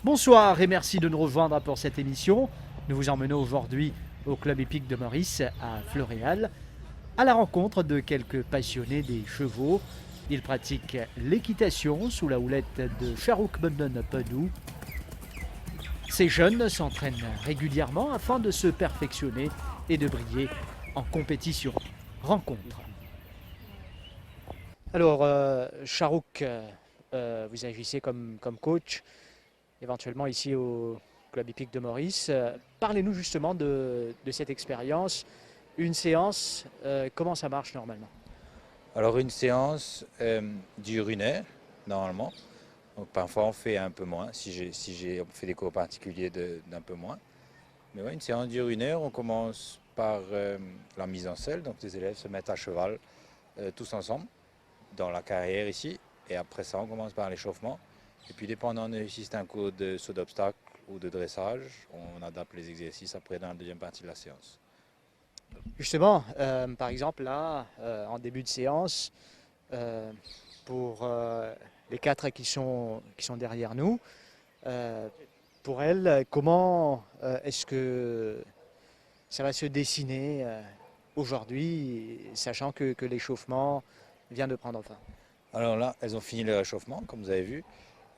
Bonsoir et merci de nous rejoindre pour cette émission. Nous vous emmenons aujourd'hui au Club Hippique de Maurice à Floréal, à la rencontre de quelques passionnés des chevaux. Ils pratiquent l'équitation sous la houlette de Sharouk Bundon Padou. Ces jeunes s'entraînent régulièrement afin de se perfectionner et de briller en compétition. Rencontre. Alors, Sharouk, vous agissez comme coach éventuellement ici au Club Hippique de Maurice. Parlez-nous justement de cette expérience. Une séance, comment ça marche normalement? Alors une séance dure 1 heure normalement. Donc parfois on fait un peu moins, on fait des cours particuliers d'un peu moins. Mais ouais, une séance dure 1 heure, on commence par la mise en selle, donc les élèves se mettent à cheval tous ensemble dans la carrière ici. Et après ça on commence par l'échauffement. Et puis dépendant de si c'est un cours de saut d'obstacle ou de dressage, on adapte les exercices après dans la deuxième partie de la séance. Justement, par exemple, là, en début de séance, euh, pour les quatre qui sont derrière nous, euh, pour elles, comment est-ce que ça va se dessiner aujourd'hui, sachant que l'échauffement vient de prendre fin? Alors là, elles ont fini le réchauffement, comme vous avez vu.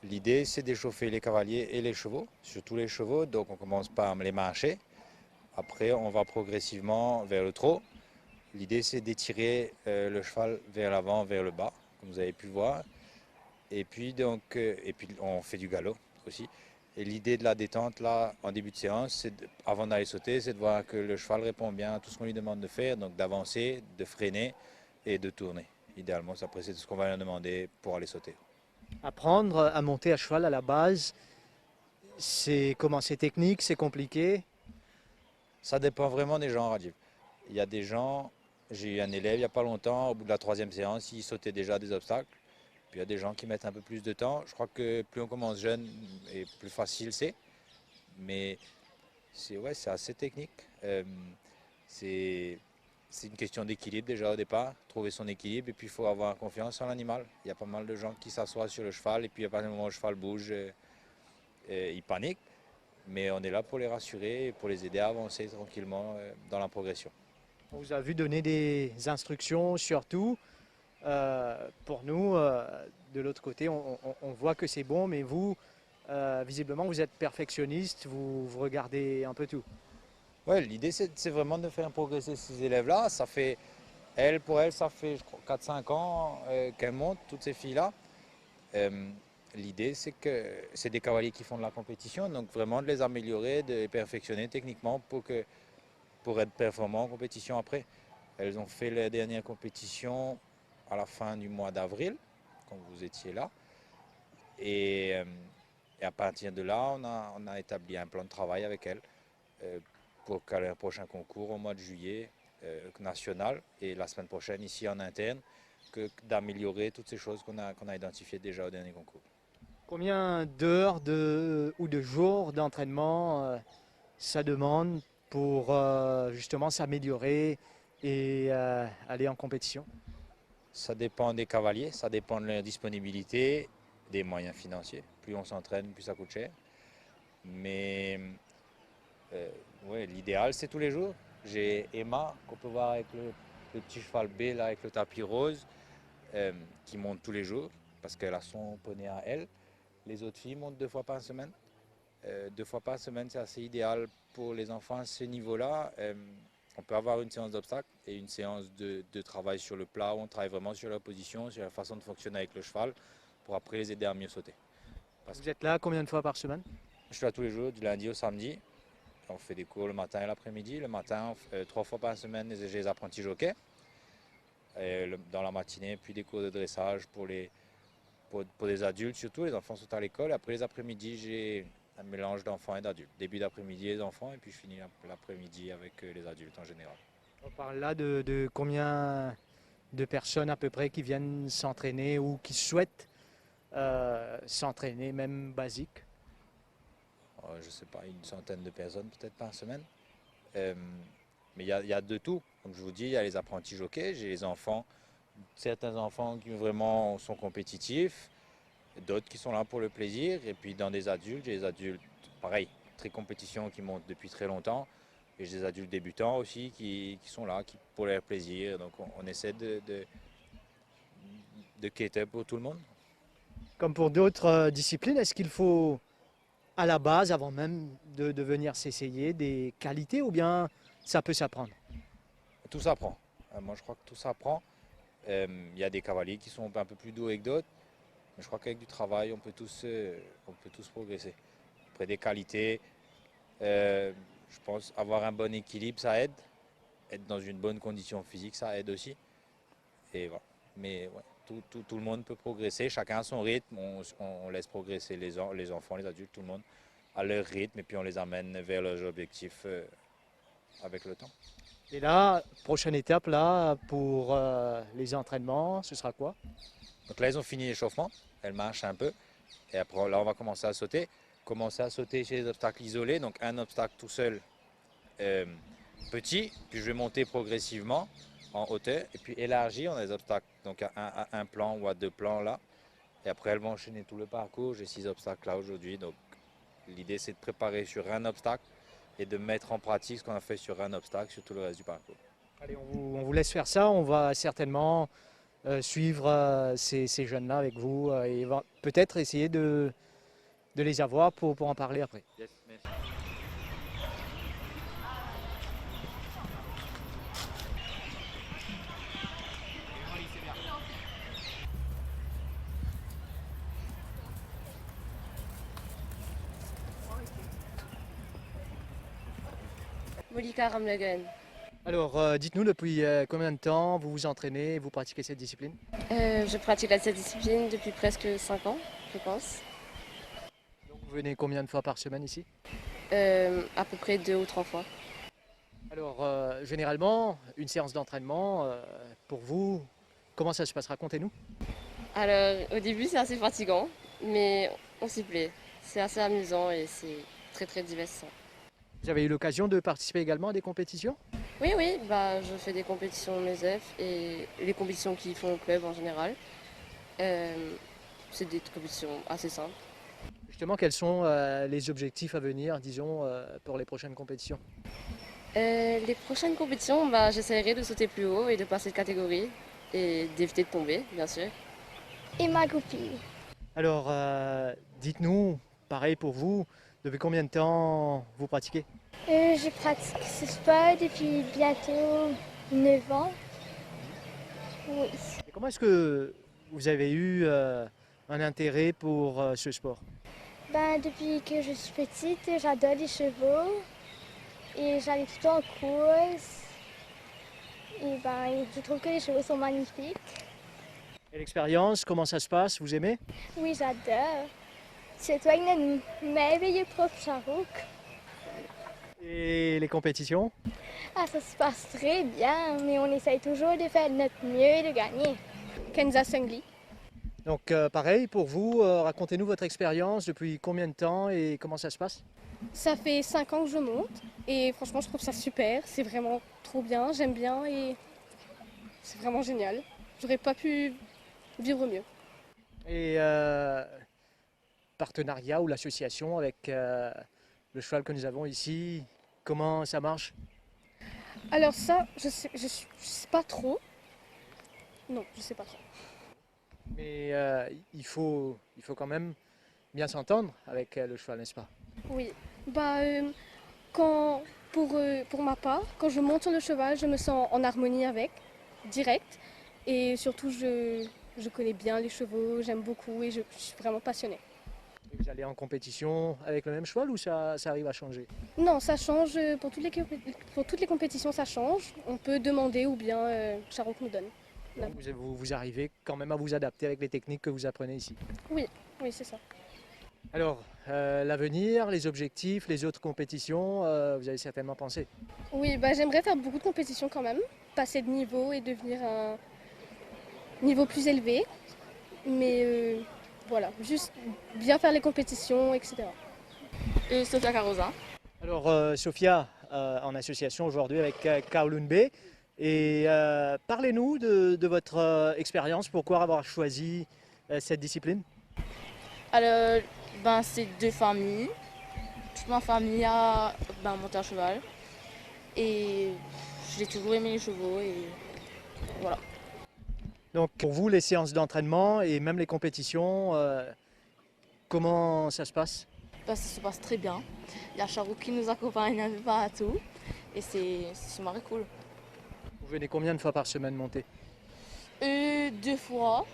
L'idée, c'est d'échauffer les cavaliers et les chevaux, surtout les chevaux. Donc, on commence par les marcher. Après, on va progressivement vers le trot. L'idée, c'est d'étirer le cheval vers l'avant, vers le bas, comme vous avez pu voir. Et puis, on fait du galop aussi. Et l'idée de la détente, là, en début de séance, avant d'aller sauter, c'est de voir que le cheval répond bien à tout ce qu'on lui demande de faire. Donc, d'avancer, de freiner et de tourner. Idéalement, après, c'est tout ce qu'on va lui demander pour aller sauter. Apprendre à monter à cheval à la base, c'est comment? C'est technique, c'est compliqué. Ça dépend vraiment des gens, Rajiv. Il y a des gens, j'ai eu un élève il n'y a pas longtemps, au bout de la troisième séance, il sautait déjà des obstacles. Puis il y a des gens qui mettent un peu plus de temps. Je crois que plus on commence jeune, et plus facile c'est. Mais c'est assez technique. C'est c'est une question d'équilibre déjà au départ, trouver son équilibre. Et puis il faut avoir confiance en l'animal. Il y a pas mal de gens qui s'assoient sur le cheval et puis à partir du moment où le cheval bouge, ils paniquent. Mais on est là pour les rassurer et pour les aider à avancer tranquillement dans la progression. On vous a vu donner des instructions, surtout pour nous, de l'autre côté, on voit que c'est bon, mais vous, visiblement, vous êtes perfectionniste, vous regardez un peu tout. Ouais, l'idée c'est vraiment de faire progresser ces élèves-là. Pour elles, ça fait je crois 4-5 ans qu'elles montent, toutes ces filles-là. Euh, L'idée c'est que c'est des cavaliers qui font de la compétition, donc vraiment de les améliorer, de les perfectionner techniquement pour être performants en compétition après. Elles ont fait les dernières compétitions à la fin du mois d'avril, quand vous étiez là. Et, euh, et à partir de là, on a établi un plan de travail avec elles euh, pour caler un prochain concours au mois de juillet national et la semaine prochaine ici en interne, d'améliorer toutes ces choses qu'on a identifiées déjà au dernier concours. Combien d'heures ou de jours d'entraînement ça demande pour justement s'améliorer et aller en compétition? Ça dépend des cavaliers, ça dépend de leur disponibilité, des moyens financiers. Plus on s'entraîne, plus ça coûte cher. Mais euh, ouais, l'idéal, c'est tous les jours. J'ai Emma, qu'on peut voir avec le petit cheval B, là, avec le tapis rose, qui monte tous les jours, parce qu'elle a son poney à elle. Les autres filles montent 2 fois par semaine. 2 fois par semaine, c'est assez idéal pour les enfants à ce niveau-là. On peut avoir une séance d'obstacles et une séance de travail sur le plat où on travaille vraiment sur leur position, sur la façon de fonctionner avec le cheval pour après les aider à mieux sauter. Parce que Vous êtes là combien de fois par semaine? je suis là tous les jours, du lundi au samedi. On fait des cours le matin et l'après-midi. Le matin, 3 fois par semaine, j'ai les apprentis jockeys. Dans la matinée, puis des cours de dressage pour les adultes surtout. Les enfants sont à l'école. Après les après-midi, j'ai un mélange d'enfants et d'adultes. Début d'après-midi, les enfants, et puis je finis l'après-midi avec les adultes en général. On parle là de combien de personnes à peu près qui viennent s'entraîner ou qui souhaitent s'entraîner, même basique. Je ne sais pas, une centaine de personnes peut-être par semaine. Euh, mais il y a de tout. Comme je vous dis, il y a les apprentis jockeys, j'ai les enfants, certains enfants qui vraiment sont compétitifs. d'autres qui sont là pour le plaisir. Et puis dans des adultes, j'ai des adultes, pareil, très compétition qui montent depuis très longtemps. Et j'ai des adultes débutants aussi qui sont là pour leur plaisir. Donc on essaie de cater pour tout le monde. Comme pour d'autres disciplines, est-ce qu'il faut à la base, avant même de venir s'essayer, des qualités ou bien ça peut s'apprendre? Tout s'apprend. Moi je crois que tout s'apprend. Il y a des cavaliers qui sont un peu plus doués que d'autres. Mais je crois qu'avec du travail, on peut tous progresser. Après des qualités, je pense avoir un bon équilibre, ça aide. Être dans une bonne condition physique, ça aide aussi. Et voilà. Mais ouais, tout le monde peut progresser, chacun à son rythme. On laisse progresser les enfants, les adultes, tout le monde à leur rythme et puis on les amène vers leurs objectifs avec le temps. Et là, prochaine étape là pour les entraînements, ce sera quoi? Donc là, ils ont fini l'échauffement, elles marchent un peu. Et après, là, on va commencer à sauter. Commencer à sauter chez les obstacles isolés, donc un obstacle tout seul euh, petit, puis je vais monter progressivement en hauteur et puis élargir, on a des obstacles donc à un plan ou à deux plans là. Et après, elles vont enchaîner tout le parcours. J'ai 6 obstacles là aujourd'hui, donc l'idée c'est de préparer sur un obstacle et de mettre en pratique ce qu'on a fait sur un obstacle sur tout le reste du parcours. Allez, on vous laisse faire ça. On va certainement suivre ces jeunes-là avec vous et peut-être essayer de les avoir pour en parler après. Yes, merci. Molika Ramlagan. Alors, dites-nous depuis combien de temps vous vous entraînez et vous pratiquez cette discipline? Je pratique cette discipline depuis presque 5 ans, je pense. Donc, vous venez combien de fois par semaine ici? À peu près 2 ou 3 fois. Alors, généralement, une séance d'entraînement, pour vous, comment ça se passe? Racontez-nous. Alors, au début, c'est assez fatigant, mais on s'y plaît. C'est assez amusant et c'est très très divertissant. Vous avez eu l'occasion de participer également à des compétitions? Oui, oui, bah, je fais des compétitions MESEF et les compétitions qu'ils font au club en général. C'est des compétitions assez simples. Justement, quels sont les objectifs à venir, disons, pour les prochaines compétitions? Les prochaines compétitions, bah, j'essaierai de sauter plus haut et de passer de catégorie et d'éviter de tomber, bien sûr. Et ma copine. Alors, dites-nous, pareil pour vous, depuis combien de temps vous pratiquez? Je pratique ce sport depuis bientôt 9 ans. Oui. Et comment est-ce que vous avez eu un intérêt pour ce sport? Ben, depuis que je suis petite, j'adore les chevaux et j'allais tout le temps en course. Et ben, je trouve que les chevaux sont magnifiques. Et l'expérience, comment ça se passe? Vous aimez? Oui, j'adore. C'est toi une merveilleuse prof, Charouk. Et les compétitions? Ah, ça se passe très bien, mais on essaye toujours de faire de notre mieux et de gagner. Kenza Sengli. Donc, pareil pour vous, racontez-nous votre expérience, depuis combien de temps et comment ça se passe? Ça fait 5 ans que je monte et franchement je trouve ça super, c'est vraiment trop bien, j'aime bien et c'est vraiment génial. J'aurais pas pu vivre mieux. Et partenariat ou l'association avec le cheval que nous avons ici, comment ça marche? Alors ça, je sais pas trop. Non, je sais pas trop. Mais il faut quand même bien s'entendre avec le cheval, n'est-ce pas? Oui, bah pour ma part, quand je monte sur le cheval, je me sens en harmonie avec, direct. Et surtout, je connais bien les chevaux, j'aime beaucoup et je suis vraiment passionnée. Et vous allez en compétition avec le même cheval ou ça arrive à changer? Non, ça change, pour toutes les compétitions, ça change. On peut demander ou bien Charouk nous donne. Donc, vous arrivez quand même à vous adapter avec les techniques que vous apprenez ici. Oui, c'est ça. Alors, l'avenir, les objectifs, les autres compétitions, vous avez certainement pensé. Oui, bah, j'aimerais faire beaucoup de compétitions quand même, passer de niveau et devenir un niveau plus élevé. Mais voilà, juste bien faire les compétitions, etc. Et Sofia Carosa. Alors, Sophia, en association aujourd'hui avec Kowloon B. Et parlez-nous de votre expérience, pourquoi avoir choisi cette discipline? Alors, c'est deux familles. Toute ma famille a monté à cheval. Et j'ai toujours aimé les chevaux et voilà. Donc pour vous, les séances d'entraînement et même les compétitions, comment ça se passe? Ça se passe très bien. Il y a Charou qui nous accompagne un peu partout. Et c'est marré cool. Vous venez combien de fois par semaine monter? Deux fois,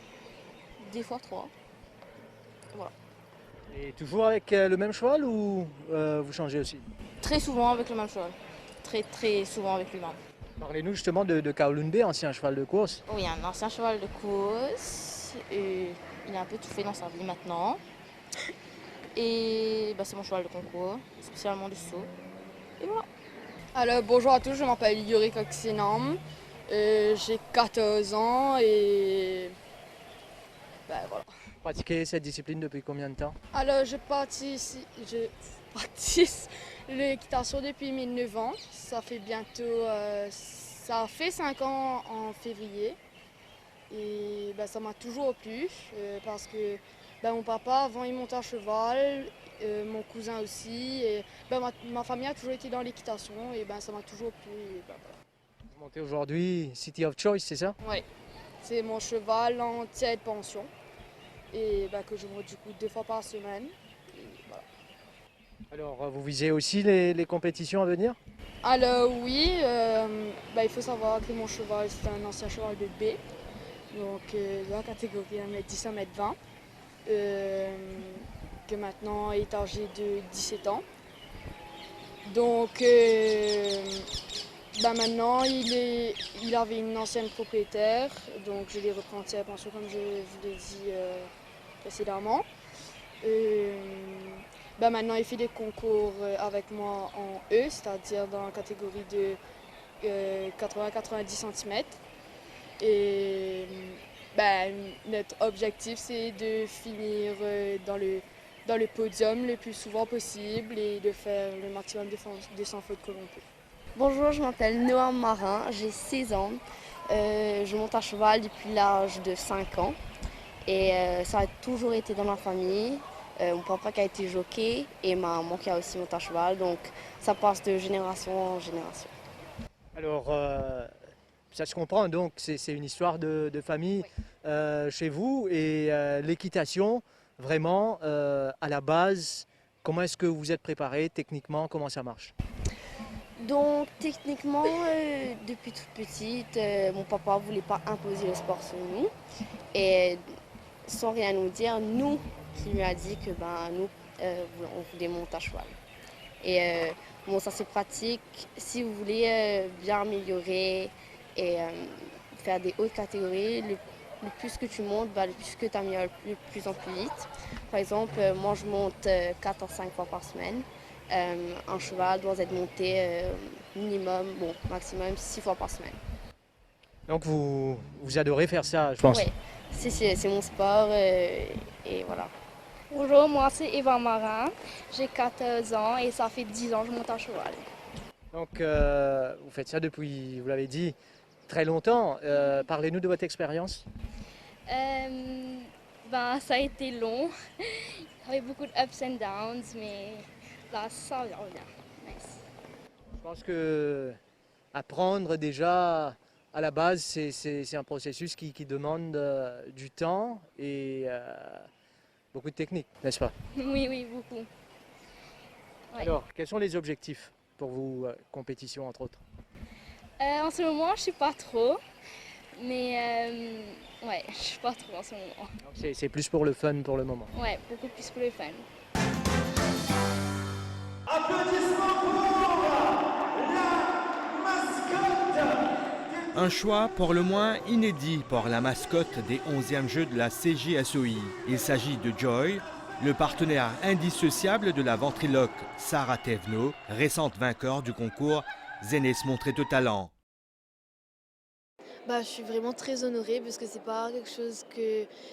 des fois trois. Voilà. Et toujours avec le même cheval ou vous changez aussi? Très souvent avec le même cheval. Très très souvent avec le même. Parlez-nous justement de Kaolunbe, ancien cheval de course. Oui, un ancien cheval de course. Il a un peu tout fait dans sa vie maintenant. Et c'est mon cheval de concours, spécialement de saut. Et voilà. Alors bonjour à tous, je m'appelle Yuri Koksinam, j'ai 14 ans et voilà. Vous pratiquez cette discipline depuis combien de temps? Alors je pratique l'équitation depuis mes 9 ans, ça fait 5 ans en février et ça m'a toujours plu parce que mon papa avant il montait à cheval, mon cousin aussi. Et, ma famille a toujours été dans l'équitation et ça m'a toujours plu. Et, voilà. Vous montez aujourd'hui City of Choice, c'est ça? Oui, c'est mon cheval en tiers de pension et que je monte du coup 2 fois par semaine. Et, voilà. Alors vous visez aussi les compétitions à venir? Alors oui, il faut savoir que mon cheval c'est un ancien cheval de B, donc dans la catégorie 1m10, 1m20. Que maintenant est âgé de 17 ans. Donc maintenant il avait une ancienne propriétaire, donc je l'ai repris en tiers pension comme je vous l'ai dit précédemment. Maintenant il fait des concours avec moi en E, c'est-à-dire dans la catégorie de 80-90 cm. Et notre objectif c'est de finir dans le podium le plus souvent possible et de faire le maximum de sans faute que l'on peut. Bonjour, je m'appelle Noam Marin, j'ai 16 ans. Je monte à cheval depuis l'âge de 5 ans et ça a toujours été dans ma famille. Mon papa qui a été jockey et ma maman qui a aussi monté à cheval, donc ça passe de génération en génération. Alors ça se comprend, donc c'est une histoire de famille chez vous et l'équitation, vraiment à la base, comment est-ce que vous êtes préparé techniquement, comment ça marche? Donc techniquement, depuis toute petite, mon papa ne voulait pas imposer le sport sur nous. Et sans rien nous dire, nous qui lui a dit que nous, on voulait monter à cheval. Et ça c'est pratique. Si vous voulez bien améliorer et faire des hautes catégories, le plus que tu montes, le plus que tu améliores de plus en plus vite. Par exemple, moi je monte 4 à 5 fois par semaine. Un cheval doit être monté maximum 6 fois par semaine. Donc vous adorez faire ça, je pense. Oui, c'est mon sport et voilà. Bonjour, moi c'est Eva Marin, j'ai 14 ans et ça fait 10 ans que je monte à cheval. Donc vous faites ça depuis, vous l'avez dit, très longtemps. Parlez-nous de votre expérience. Ça a été long, il y avait beaucoup de ups and downs, mais là ça vient bien. Nice. Je pense que apprendre déjà à la base, c'est un processus qui demande du temps et beaucoup de technique, n'est-ce pas? Oui, beaucoup. Ouais. Alors, quels sont les objectifs pour vous, compétition entre autres? En ce moment, je ne sais pas trop, mais je ne sais pas trop en ce moment. Donc c'est plus pour le fun pour le moment. Ouais, beaucoup plus pour le fun. Applaudissements pour la mascotte. Un choix pour le moins inédit pour la mascotte des 11e Jeux de la CJSOI. Il s'agit de Joy, le partenaire indissociable de la ventriloque Sarah Thévenot, récente vainqueur du concours Zénès Montrer de Talent. Je suis vraiment très honorée parce que c'est pas quelque chose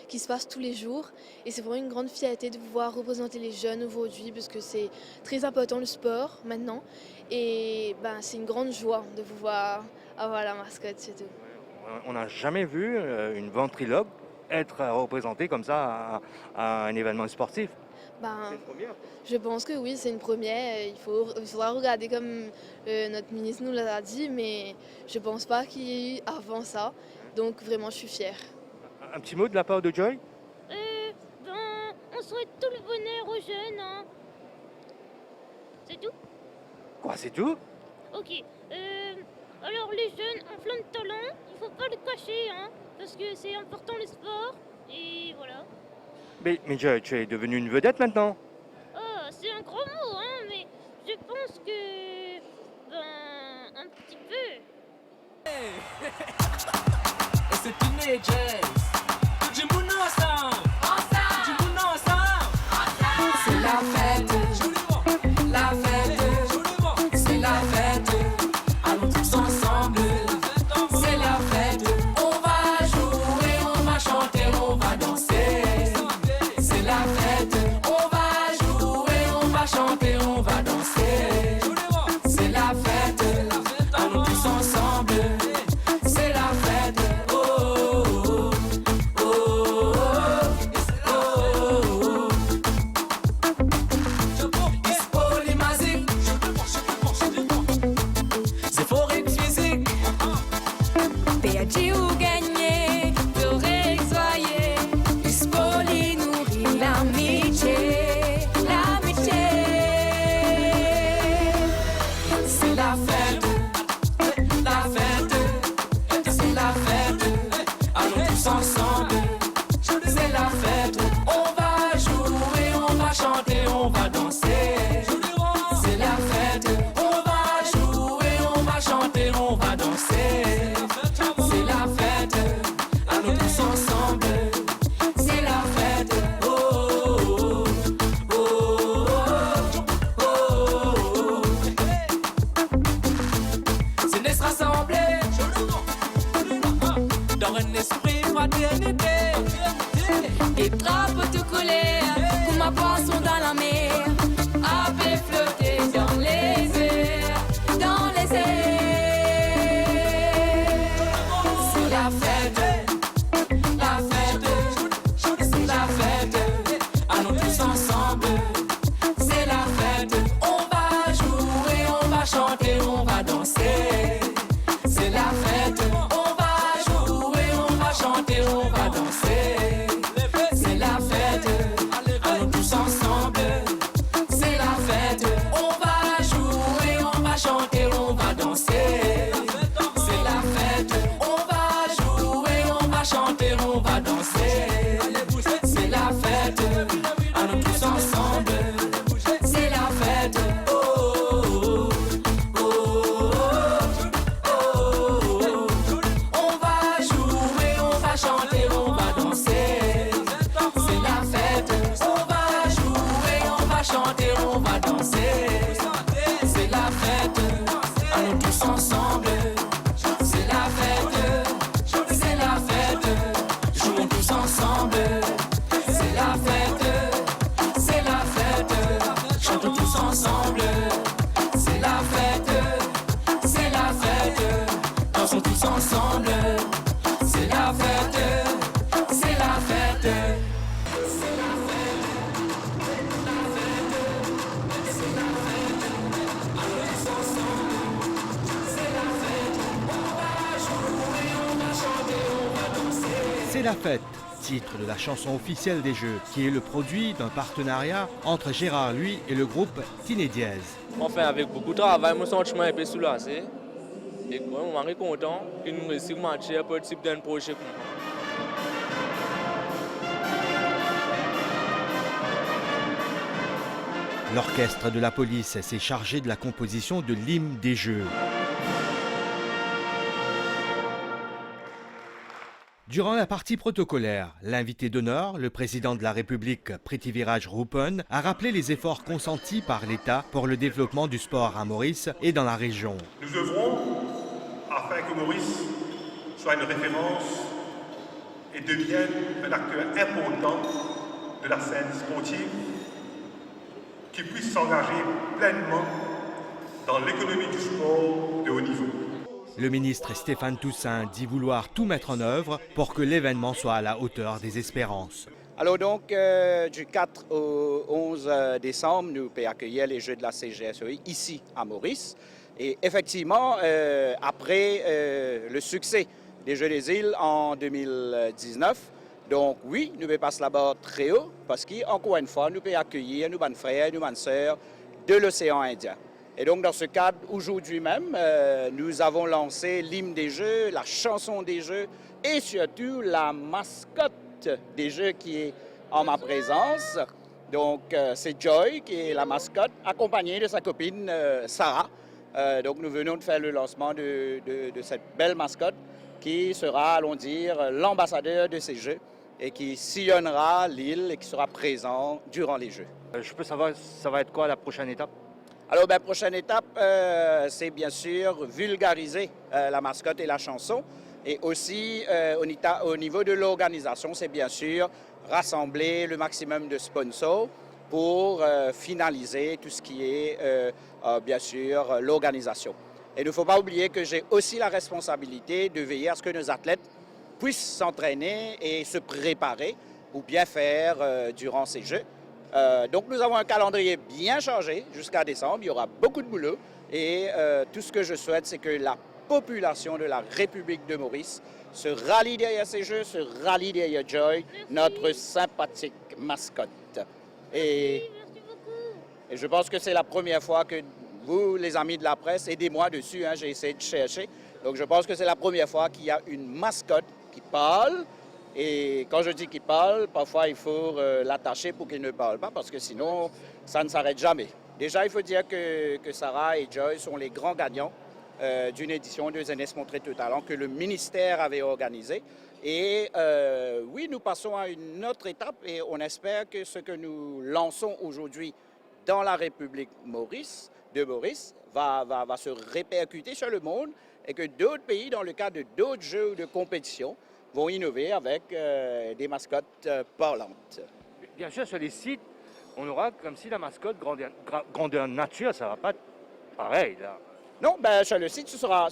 qui se passe tous les jours et c'est vraiment une grande fierté de pouvoir représenter les jeunes aujourd'hui parce que c'est très important le sport maintenant et c'est une grande joie de pouvoir avoir la mascotte surtout. On n'a jamais vu une ventriloque être représenté comme ça à un événement sportif. Ben, C'est une première. je pense que oui, c'est une première. Il faudra regarder comme notre ministre nous l'a dit, mais je pense pas qu'il y ait eu avant ça. Donc vraiment, je suis fière. Un petit mot de la part de Joy? On souhaite tout le bonheur aux jeunes. Hein. C'est tout? Quoi, c'est tout? Ok. Alors les jeunes ont plein de talent, il faut pas le cacher, hein, parce que c'est important le sport, et voilà. Mais Joy, tu es devenue une vedette maintenant. Oh, c'est un gros mot, hein, mais je pense que... un petit peu. Et c'est teenagers. Du monde ensemble. Du monde ensemble. C'est la fête. La fête. C'est la fête. Allons tous ensemble. C'est la fête. On va jouer, on va chanter, on va danser. C'est la fête. On va jouer, on va chanter, on va danser. C'est la fête. Allons tous ensemble. C'est la fête. Oh, oh, oh, oh, oh. C'est polymazique. C'est forêt physique. Perdu ou gagné, pleurer, soyez. Spoli nourrit l'amitié, l'amitié. C'est la fête. La fête. C'est la fête. Allons tous ensemble. C'est la fête. On va jouer, on va chanter, on va danser. C'est la fête. On va jouer, on va chanter, on va danser. C'est la fête. Allons tous ensemble. C'est la fête. Oh, oh, oh, oh, oh. C'est de se rassembler dans un esprit fraternité. Des drapeaux tout collés, comme ma poisson dans la mer. Ave flotter dans les airs, dans les airs. C'est la fête, la fête, c'est la fête. Allons tous ensemble, c'est la fête. On va jouer, on va chanter, on va danser. C'est la fête. On va jouer, on va chanter, on va danser. C'est la fête. Allons tous ensemble. C'est la fête. On va jouer, on va chanter, on va danser. C'est la fête. On va jouer, on va chanter, on va danser. C'est la fête. Allons tous ensemble. C'est la fête. Oh, oh, oh, oh, oh, oh. On va jouer, on va chanter, on va danser. C'est la fête. On va jouer, on va chanter, on va danser. C'est la fête. Allons tous ensemble. C'est la fête. C'est la fête. Jouons tous ensemble. C'est la fête. C'est la fête. Chantons tous ensemble. C'est la fête. C'est la fête. Dansons tous ensemble. C'est la fête. C'est la fête. C'est la fête. C'est la fête. Allons tous ensemble. C'est la fête. On va jouer, on va chanter, on va danser. C'est la fête, titre de la chanson officielle des Jeux, qui est le produit d'un partenariat entre Gérard Louis et le groupe Tinediez. Enfin, avec beaucoup de travail, mon sentiment est un peu soulagé. Et moi, je suis content que nous réussissions à marcher un peu type d'un projet comme ça. L'orchestre de la police s'est chargé de la composition de l'hymne des Jeux. Durant la partie protocolaire, l'invité d'honneur, le président de la République Prithviraj Rupan, a rappelé les efforts consentis par l'État pour le développement du sport à Maurice et dans la région. Nous œuvrons afin que Maurice soit une référence et devienne un acteur important de la scène sportive qui puisse s'engager pleinement dans l'économie du sport de haut niveau. Le ministre Stéphane Toussaint dit vouloir tout mettre en œuvre pour que l'événement soit à la hauteur des espérances. Alors donc, du 4 au 11 décembre, nous pouvons accueillir les Jeux de la CGSOI ici à Maurice. Et effectivement, après le succès des Jeux des îles en 2019, donc oui, nous pouvons passer là-bas très haut parce qu'encore une fois, nous pouvons accueillir nos bonnes frères, nos bonnes sœurs de l'océan Indien. Et donc dans ce cadre, aujourd'hui même, nous avons lancé l'hymne des Jeux, la chanson des Jeux et surtout la mascotte des Jeux qui est en ma présence. Donc c'est Joy qui est la mascotte, accompagnée de sa copine Sarah. Donc nous venons de faire le lancement de cette belle mascotte qui sera, allons dire, l'ambassadeur de ces Jeux et qui sillonnera l'île et qui sera présent durant les Jeux. Je peux savoir, ça va être quoi la prochaine étape? Alors, la prochaine étape, c'est bien sûr vulgariser la mascotte et la chanson. Et aussi, au niveau de l'organisation, c'est bien sûr rassembler le maximum de sponsors pour finaliser tout ce qui est, bien sûr, l'organisation. Et il ne faut pas oublier que j'ai aussi la responsabilité de veiller à ce que nos athlètes puissent s'entraîner et se préparer pour bien faire durant ces Jeux. Donc nous avons un calendrier bien chargé jusqu'à décembre, il y aura beaucoup de boulot et tout ce que je souhaite, c'est que la population de la République de Maurice se rallie derrière ces Jeux, se rallie derrière Joy, notre sympathique mascotte. Et je pense que c'est la première fois que vous, les amis de la presse, aidez-moi dessus, hein, j'ai essayé de chercher. Donc je pense que c'est la première fois qu'il y a une mascotte qui parle. Et quand je dis qu'il parle, parfois il faut l'attacher pour qu'il ne parle pas parce que sinon ça ne s'arrête jamais. Déjà, il faut dire que Sarah et Joy sont les grands gagnants d'une édition de Jeunesse Montrer tout talent que le ministère avait organisée. Et oui, nous passons à une autre étape et on espère que ce que nous lançons aujourd'hui dans la République de Maurice va se répercuter sur le monde et que d'autres pays, dans le cadre de d'autres jeux ou de compétitions, vont innover avec des mascottes parlantes. Bien sûr, sur les sites, on aura comme si la mascotte grandeur nature, ça ne va pas être pareil, là. Non, ben, sur le site, ce sera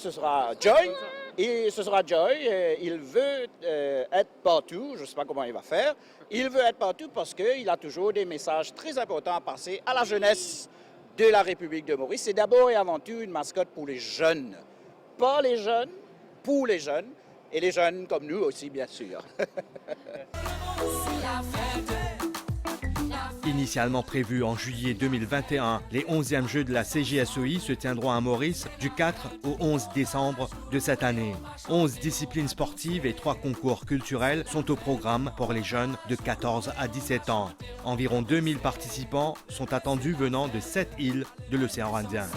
Joy. Et ce sera Joy. Il veut être partout. Je ne sais pas comment il va faire. Il veut être partout parce qu'il a toujours des messages très importants à passer à la jeunesse de la République de Maurice. C'est d'abord et avant tout une mascotte pour les jeunes. Pas les jeunes, pour les jeunes. Et les jeunes comme nous aussi, bien sûr. Initialement prévus en juillet 2021, les 11e Jeux de la CGSOI se tiendront à Maurice du 4 au 11 décembre de cette année. 11 disciplines sportives et 3 concours culturels sont au programme pour les jeunes de 14 à 17 ans. Environ 2000 participants sont attendus venant de 7 îles de l'océan Indien.